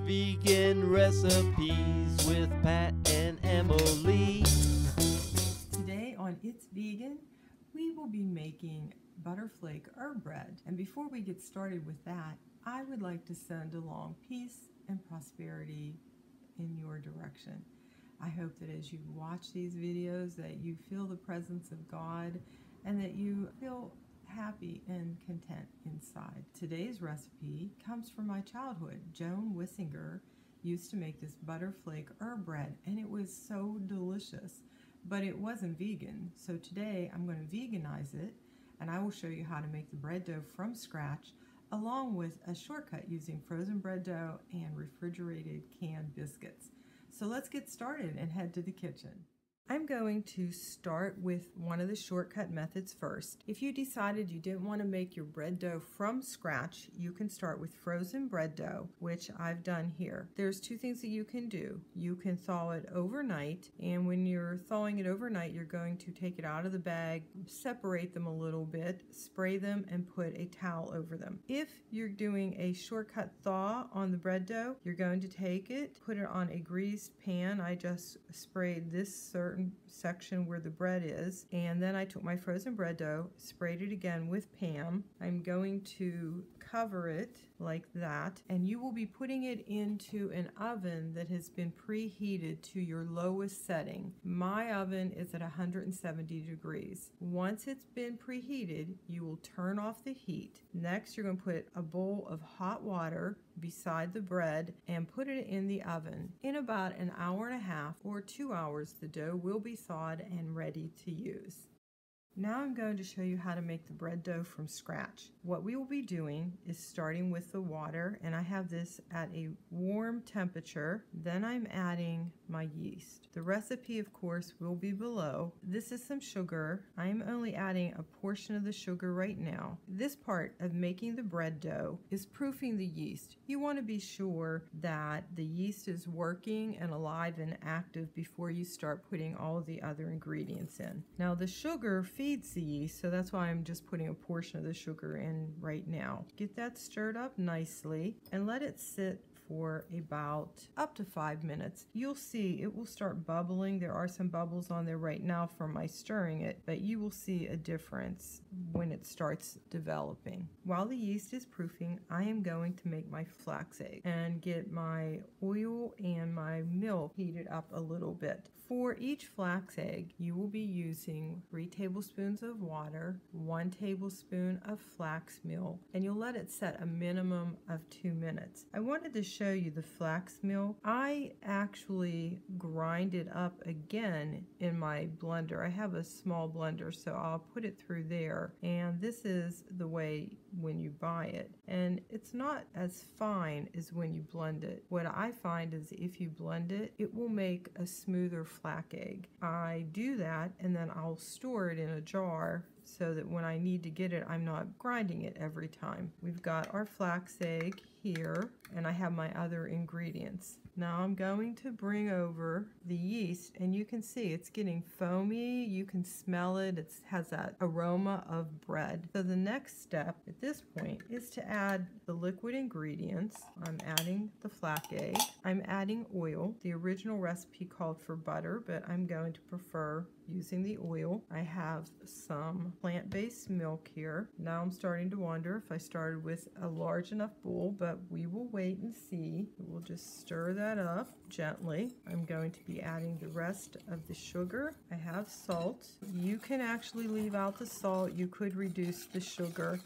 Vegan Recipes with Pat and Emily. Today on It's Vegan, we will be making Butterflake herb bread. And before we get started with that, I would like to send along peace and prosperity in your direction. I hope that as you watch these videos that you feel the presence of God and that you feel happy and content inside. Today's recipe comes from my childhood. Joan Wissinger used to make this Butterflake herb bread and it was so delicious, but it wasn't vegan. So today I'm going to veganize it and I will show you how to make the bread dough from scratch along with a shortcut using frozen bread dough and refrigerated canned biscuits. So let's get started and head to the kitchen. I'm going to start with one of the shortcut methods first. If you decided you didn't want to make your bread dough from scratch, you can start with frozen bread dough, which I've done here. There's two things that you can do. You can thaw it overnight, and when you're thawing it overnight, you're going to take it out of the bag, separate them a little bit, spray them, and put a towel over them. If you're doing a shortcut thaw on the bread dough, you're going to take it, put it on a greased pan. I just sprayed this certain section where the bread is, and then I took my frozen bread dough, sprayed it again with Pam. I'm going to cover it like that, and you will be putting it into an oven that has been preheated to your lowest setting. My oven is at 170 degrees. Once it's been preheated, you will turn off the heat. Next, you're going to put a bowl of hot water beside the bread and put it in the oven. In about an hour and a half or 2 hours, the dough will be thawed and ready to use. Now I'm going to show you how to make the bread dough from scratch. What we will be doing is starting with the water, and I have this at a warm temperature. Then I'm adding my yeast. The recipe, of course, will be below. This is some sugar. I'm only adding a portion of the sugar right now. This part of making the bread dough is proofing the yeast. You want to be sure that the yeast is working and alive and active before you start putting all of the other ingredients in. Now the sugar feeds the yeast, so that's why I'm just putting a portion of the sugar in right now. Get that stirred up nicely and let it sit for about up to 5 minutes. You'll see it will start bubbling. There are some bubbles on there right now from my stirring it, but you will see a difference when it starts developing. While the yeast is proofing, I am going to make my flax egg and get my oil and my milk heated up a little bit. For each flax egg, you will be using 3 tablespoons of water, 1 tablespoon of flax meal, and you'll let it set a minimum of 2 minutes. I wanted to show you the flax meal. I actually grind it up again in my blender. I have a small blender, so I'll put it through there, and this is the way when you buy it. And it's not as fine as when you blend it. What I find is if you blend it, it will make a smoother flax egg. I do that and then I'll store it in a jar so that when I need to get it, I'm not grinding it every time. We've got our flax egg here, and I have my other ingredients. Now I'm going to bring over the yeast, and you can see it's getting foamy. You can smell it. It has that aroma of bread. So the next step at this point is to add the liquid ingredients. I'm adding the flax egg. I'm adding oil. The original recipe called for butter, but I'm going to prefer using the oil. I have some plant-based milk here. Now I'm starting to wonder if I started with a large enough bowl, but we will wait and see. We'll just stir that up gently. I'm going to be adding the rest of the sugar. I have salt. You can actually leave out the salt. You could reduce the sugar,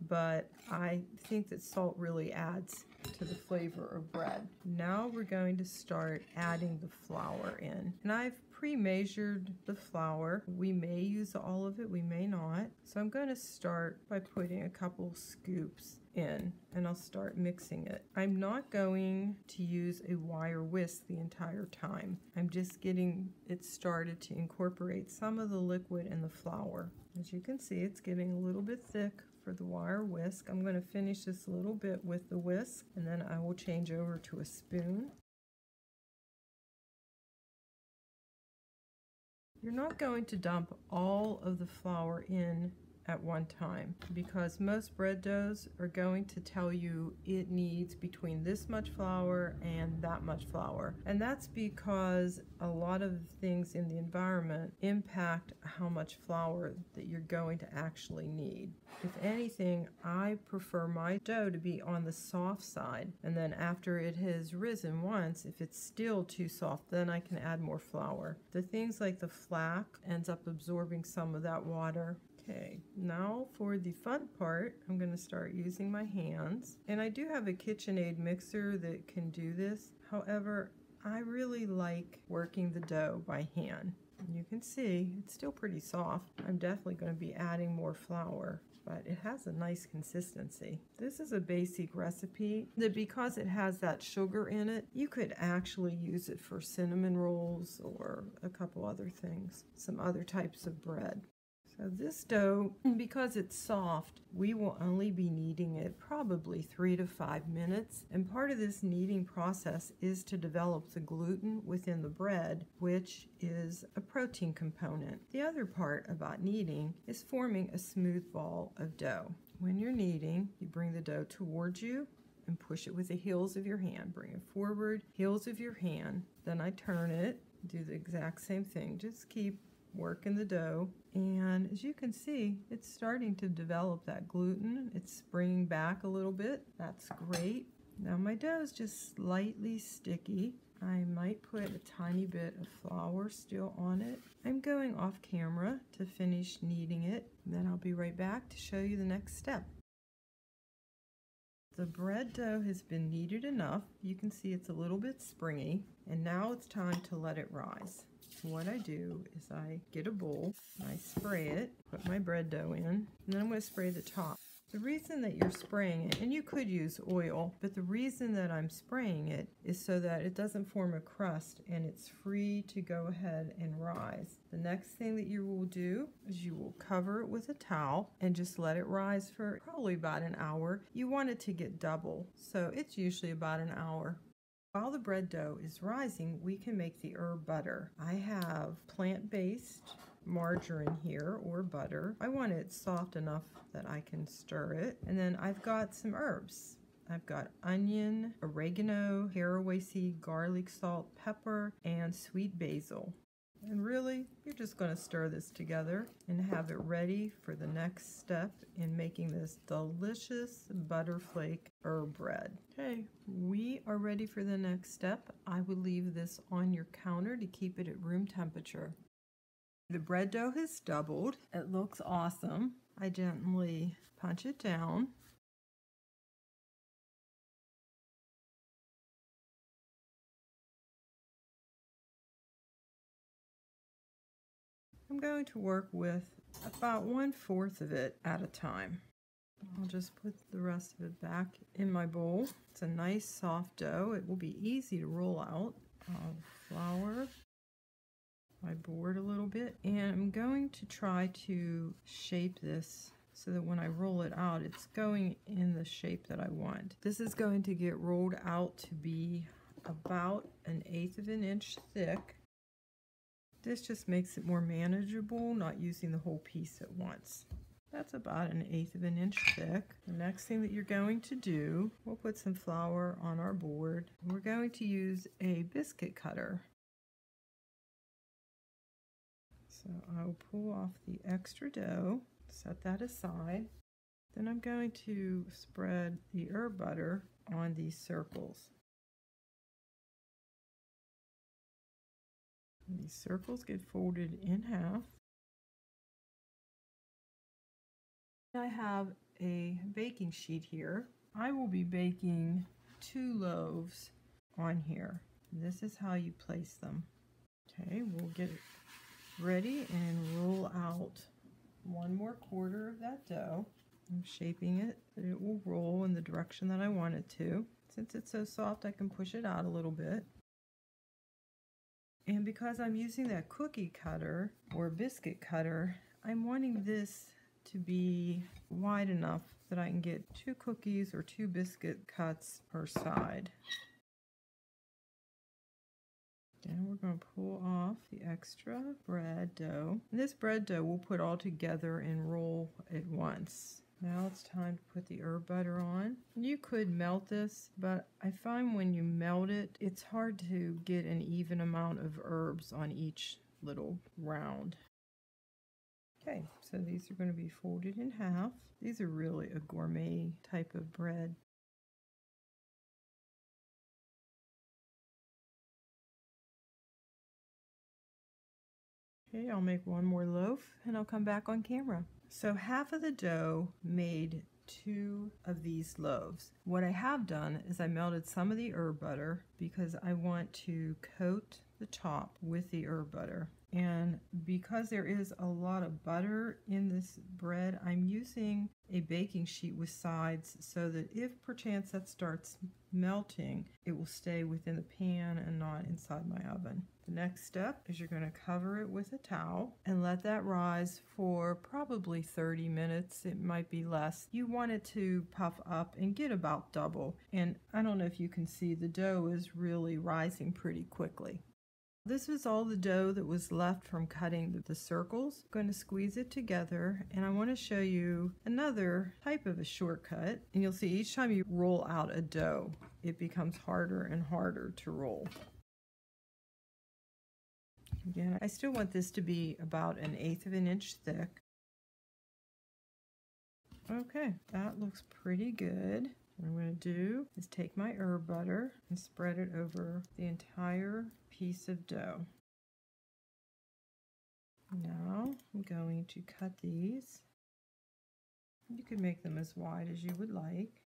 but I think that salt really adds to the flavor of bread. Now we're going to start adding the flour in. And I've pre-measured the flour. We may use all of it, we may not. So I'm going to start by putting a couple scoops in, and I'll start mixing it. I'm not going to use a wire whisk the entire time. I'm just getting it started to incorporate some of the liquid in the flour. As you can see, it's getting a little bit thick for the wire whisk. I'm going to finish this a little bit with the whisk, and then I will change over to a spoon. You're not going to dump all of the flour in at one time, because most bread doughs are going to tell you it needs between this much flour and that much flour. And that's because a lot of things in the environment impact how much flour that you're going to actually need. If anything, I prefer my dough to be on the soft side, and then after it has risen once, if it's still too soft, then I can add more flour. The things like the flax ends up absorbing some of that water. Okay, now for the fun part, I'm going to start using my hands. And I do have a KitchenAid mixer that can do this. However, I really like working the dough by hand. And you can see it's still pretty soft. I'm definitely going to be adding more flour, but it has a nice consistency. This is a basic recipe that, because it has that sugar in it, you could actually use it for cinnamon rolls or a couple other things, some other types of bread. So this dough, because it's soft, we will only be kneading it probably 3 to 5 minutes. And part of this kneading process is to develop the gluten within the bread, which is a protein component. The other part about kneading is forming a smooth ball of dough. When you're kneading, you bring the dough towards you and push it with the heels of your hand. Bring it forward, heels of your hand. Then I turn it, do the exact same thing. Just keep working the dough, and as you can see, it's starting to develop that gluten. It's springing back a little bit. That's great. Now my dough is just slightly sticky. I might put a tiny bit of flour still on it. I'm going off camera to finish kneading it, and then I'll be right back to show you the next step. The bread dough has been kneaded enough. You can see it's a little bit springy, and now it's time to let it rise. What I do is I get a bowl, I spray it, put my bread dough in, and then I'm going to spray the top. The reason that you're spraying it, and you could use oil, but the reason that I'm spraying it is so that it doesn't form a crust and it's free to go ahead and rise. The next thing that you will do is you will cover it with a towel and just let it rise for probably about an hour. You want it to get double, so it's usually about an hour. While the bread dough is rising, we can make the herb butter. I have plant-based margarine here, or butter. I want it soft enough that I can stir it. And then I've got some herbs. I've got onion, oregano, caraway seed, garlic salt, pepper, and sweet basil. And really, you're just going to stir this together and have it ready for the next step in making this delicious Butterflake herb bread. Okay, we are ready for the next step. I would leave this on your counter to keep it at room temperature. The bread dough has doubled. It looks awesome. I gently punch it down. I'm going to work with about 1/4 of it at a time. I'll just put the rest of it back in my bowl. It's a nice soft dough. It will be easy to roll out. I'll flour my board a little bit, and I'm going to try to shape this so that when I roll it out, it's going in the shape that I want. This is going to get rolled out to be about 1/8 of an inch thick. This just makes it more manageable, not using the whole piece at once. That's about 1/8 of an inch thick. The next thing that you're going to do, we'll put some flour on our board. We're going to use a biscuit cutter. So I'll pull off the extra dough, set that aside. Then I'm going to spread the herb butter on these circles. These circles get folded in half. I have a baking sheet here. I will be baking 2 loaves on here. This is how you place them. Okay, we'll get it ready and roll out 1 more quarter of that dough. I'm shaping it so that it will roll in the direction that I want it to. Since it's so soft, I can push it out a little bit. And because I'm using that cookie cutter or biscuit cutter, I'm wanting this to be wide enough that I can get 2 cookies or 2 biscuit cuts per side. And we're we're going to pull off the extra bread dough. And this bread dough we'll put all together and roll at once. Now it's time to put the herb butter on. You could melt this, but I find when you melt it, it's hard to get an even amount of herbs on each little round. Okay, so these are going to be folded in half. These are really a gourmet type of bread. Okay, I'll make one more loaf and I'll come back on camera. So half of the dough made 2 of these loaves. What I have done is I melted some of the herb butter because I want to coat the top with the herb butter. And because there is a lot of butter in this bread, I'm using a baking sheet with sides so that if perchance that starts melting, it will stay within the pan and not inside my oven. The next step is you're going to cover it with a towel and let that rise for probably 30 minutes. It might be less. You want it to puff up and get about double. And I don't know if you can see, the dough is really rising pretty quickly. This is all the dough that was left from cutting the circles. I'm going to squeeze it together, and I want to show you another type of a shortcut. And you'll see each time you roll out a dough, it becomes harder and harder to roll. Again, I still want this to be about 1/8 of an inch thick. Okay, that looks pretty good. What I'm going to do is take my herb butter and spread it over the entire piece of dough. Now I'm going to cut these. You can make them as wide as you would like.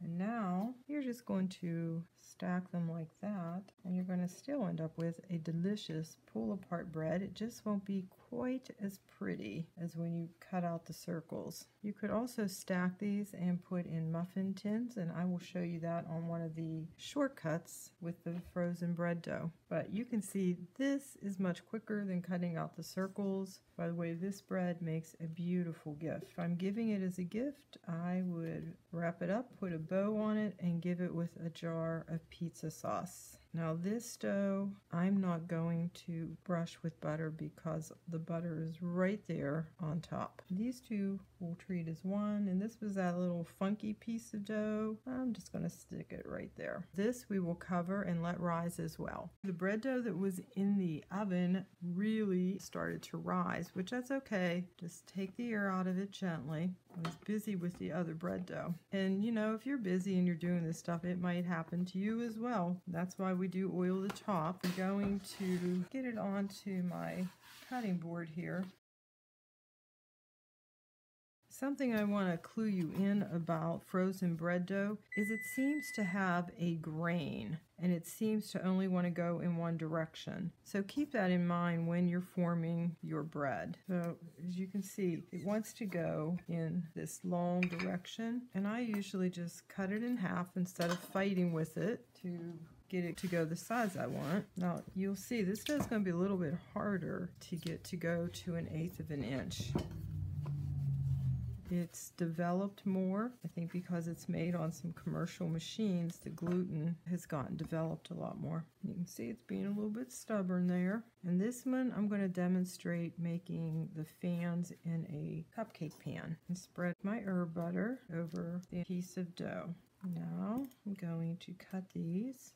And now you're just going to stack them like that, and you're going to still end up with a delicious pull-apart bread. It just won't be quite as pretty as when you cut out the circles. You could also stack these and put in muffin tins, and I will show you that on one of the shortcuts with the frozen bread dough. But you can see this is much quicker than cutting out the circles. By the way, this bread makes a beautiful gift. If I'm giving it as a gift, I would wrap it up, put a bow on it, and give it with a jar of pizza sauce. Now this dough, I'm not going to brush with butter because the butter is right there on top. These two we'll treat as one, and this was that little funky piece of dough. I'm just going to stick it right there. This we will cover and let rise as well. The bread dough that was in the oven really started to rise, which that's okay. Just take the air out of it gently. I was busy with the other bread dough. And you know, if you're busy and you're doing this stuff, it might happen to you as well. That's why we do oil the top. I'm going to get it onto my cutting board here. Something I want to clue you in about frozen bread dough is it seems to have a grain, and it seems to only want to go in one direction. So keep that in mind when you're forming your bread. So as you can see, it wants to go in this long direction, and I usually just cut it in half instead of fighting with it to get it to go the size I want. Now you'll see this dough is going to be a little bit harder to get to go to 1/8 of an inch. It's developed more, I think, because it's made on some commercial machines. The gluten has gotten developed a lot more. You can see it's being a little bit stubborn there. And this one, I'm going to demonstrate making the fans in a cupcake pan. And spread my herb butter over the piece of dough. Now I'm going to cut these.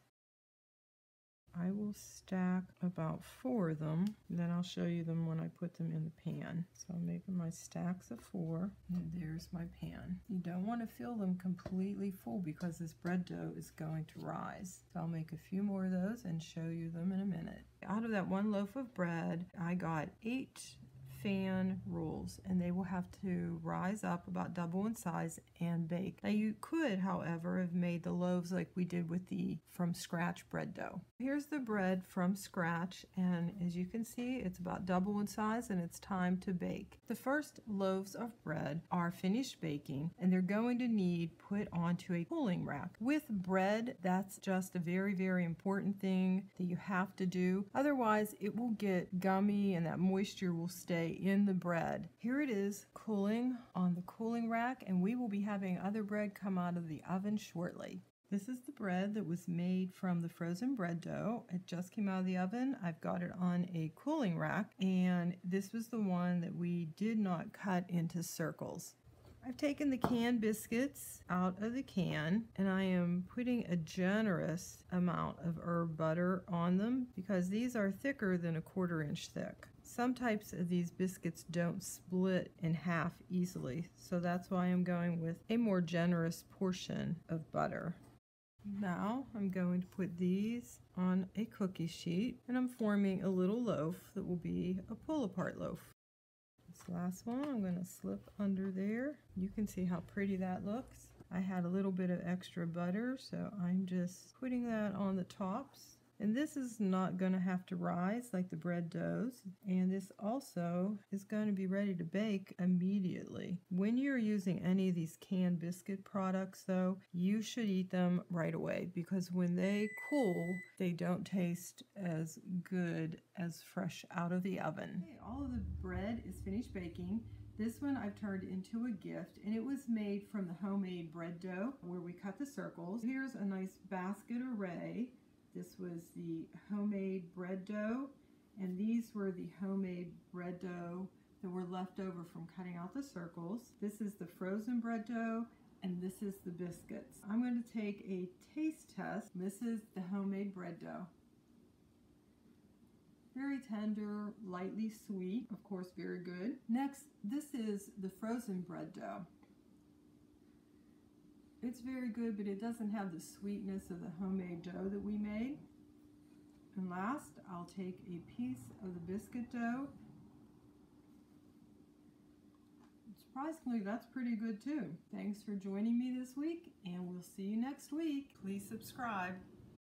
I will stack about 4 of them, and then I'll show you them when I put them in the pan. So I'm making my stacks of 4, and there's my pan. You don't want to fill them completely full because this bread dough is going to rise. So I'll make a few more of those and show you them in a minute. Out of that 1 loaf of bread, I got 8 fan rolls, and they will have to rise up about double in size and bake. Now you could, however, have made the loaves like we did with the from scratch bread dough. Here's the bread from scratch, and as you can see, it's about double in size, and it's time to bake. The first loaves of bread are finished baking, and they're going to need put onto a cooling rack. With bread, that's just a very, very important thing that you have to do. Otherwise, it will get gummy and that moisture will stay in the bread. Here it is cooling on the cooling rack, and we will be having other bread come out of the oven shortly. This is the bread that was made from the frozen bread dough. It just came out of the oven. I've got it on a cooling rack, and this was the one that we did not cut into circles. I've taken the canned biscuits out of the can, and I am putting a generous amount of herb butter on them because these are thicker than a 1/4 inch thick. Some types of these biscuits don't split in half easily, so that's why I'm going with a more generous portion of butter. Now I'm going to put these on a cookie sheet, and I'm forming a little loaf that will be a pull-apart loaf. This last one I'm going to slip under there. You can see how pretty that looks. I had a little bit of extra butter, so I'm just putting that on the tops. And this is not going to have to rise like the bread doughs. And this also is going to be ready to bake immediately. When you're using any of these canned biscuit products, though, you should eat them right away because when they cool, they don't taste as good as fresh out of the oven. Okay, all of the bread is finished baking. This one I've turned into a gift, and it was made from the homemade bread dough where we cut the circles. Here's a nice basket array. This was the homemade bread dough, and these were the homemade bread dough that were left over from cutting out the circles. This is the frozen bread dough, and this is the biscuits. I'm going to take a taste test. This is the homemade bread dough. Very tender, lightly sweet, of course very good. Next, this is the frozen bread dough. It's very good, but it doesn't have the sweetness of the homemade dough that we made. And last, I'll take a piece of the biscuit dough. Surprisingly, that's pretty good too. Thanks for joining me this week, and we'll see you next week. Please subscribe.